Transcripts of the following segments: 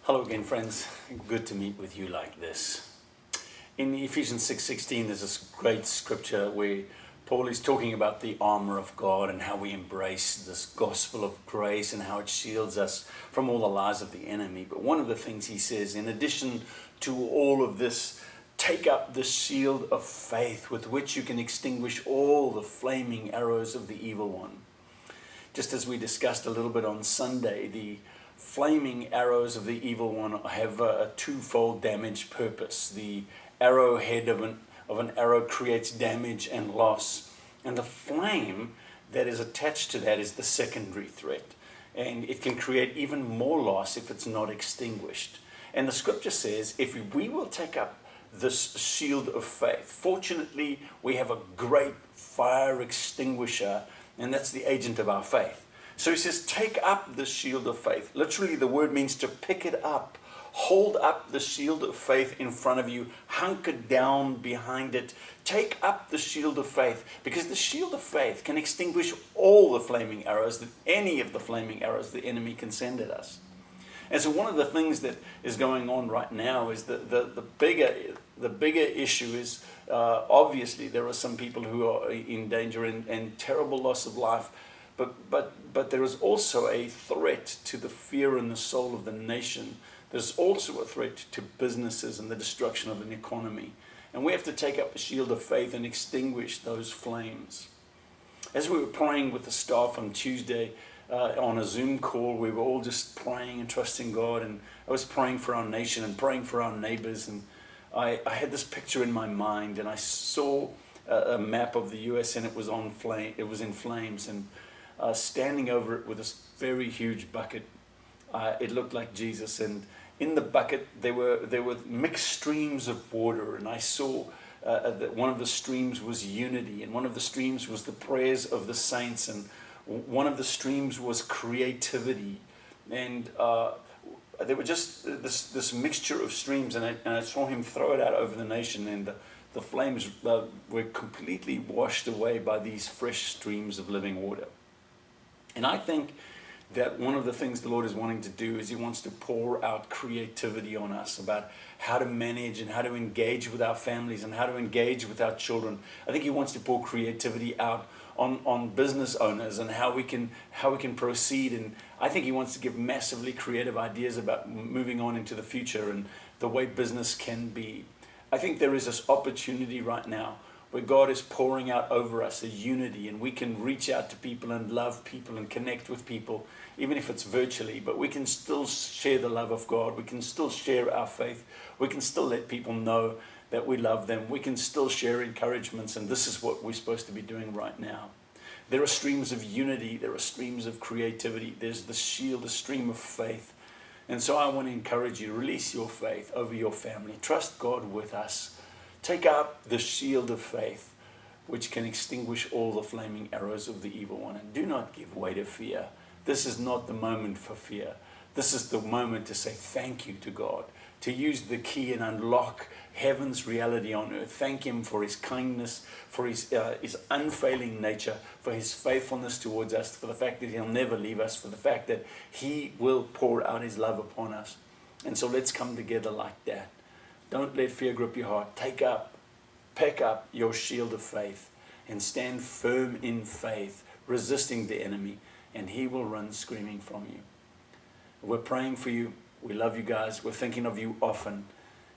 Hello again, friends. Good to meet with you like this. In Ephesians 6:16, there's this great scripture where Paul is talking about the armor of God and how we embrace this gospel of grace and how it shields us from all the lies of the enemy. But one of the things he says, in addition to all of this, take up the shield of faith with which you can extinguish all the flaming arrows of the evil one. Just as we discussed a little bit on Sunday, the flaming arrows of the evil one have a twofold damage purpose. The arrowhead of an arrow creates damage and loss, and the flame that is attached to that is the secondary threat, and it can create even more loss if it's not extinguished. And the scripture says, if we will take up this shield of faith, fortunately we have a great fire extinguisher, and that's the agent of our faith. So he says, take up the shield of faith. Literally, the word means to pick it up. Hold up the shield of faith in front of you. Hunker down behind it. Take up the shield of faith, because the shield of faith can extinguish all the flaming arrows, any of the flaming arrows the enemy can send at us. And so one of the things that is going on right now is that the bigger issue is, obviously, there are some people who are in danger and terrible loss of life. But there is also a threat to the fear and the soul of the nation. There's also a threat to businesses and the destruction of an economy. And we have to take up the shield of faith and extinguish those flames. As we were praying with the staff on Tuesday on a Zoom call, we were all just praying and trusting God. And I was praying for our nation and praying for our neighbors. And I had this picture in my mind, and I saw a map of the US, and it was on flame. It was in flames, and standing over it with this very huge bucket. It looked like Jesus, and in the bucket there were mixed streams of water, and I saw that one of the streams was unity, and one of the streams was the prayers of the saints, and one of the streams was creativity, and there were just this mixture of streams, and I saw him throw it out over the nation, and the flames were completely washed away by these fresh streams of living water. And I think that one of the things the Lord is wanting to do is he wants to pour out creativity on us about how to manage and how to engage with our families and how to engage with our children. I think he wants to pour creativity out on business owners and how we can proceed. And I think he wants to give massively creative ideas about moving on into the future and the way business can be. I think there is this opportunity right now where God is pouring out over us a unity, and we can reach out to people and love people and connect with people, even if it's virtually, but we can still share the love of God. We can still share our faith. We can still let people know that we love them. We can still share encouragements, and this is what we're supposed to be doing right now. There are streams of unity. There are streams of creativity. There's the shield, a stream of faith. And so I want to encourage you to release your faith over your family. Trust God with us. Take up the shield of faith, which can extinguish all the flaming arrows of the evil one. And do not give way to fear. This is not the moment for fear. This is the moment to say thank you to God, to use the key and unlock heaven's reality on earth. Thank him for his kindness, for his unfailing nature, for his faithfulness towards us, for the fact that he'll never leave us, for the fact that he will pour out his love upon us. And so let's come together like that. Don't let fear grip your heart. Pick up your shield of faith and stand firm in faith, resisting the enemy, and he will run screaming from you. We're praying for you. We love you guys. We're thinking of you often.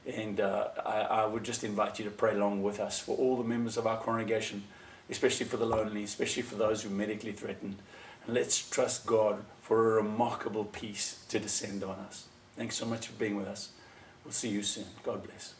And I would just invite you to pray along with us for all the members of our congregation, especially for the lonely, especially for those who are medically threatened. And let's trust God for a remarkable peace to descend on us. Thanks so much for being with us. We'll see you soon. God bless.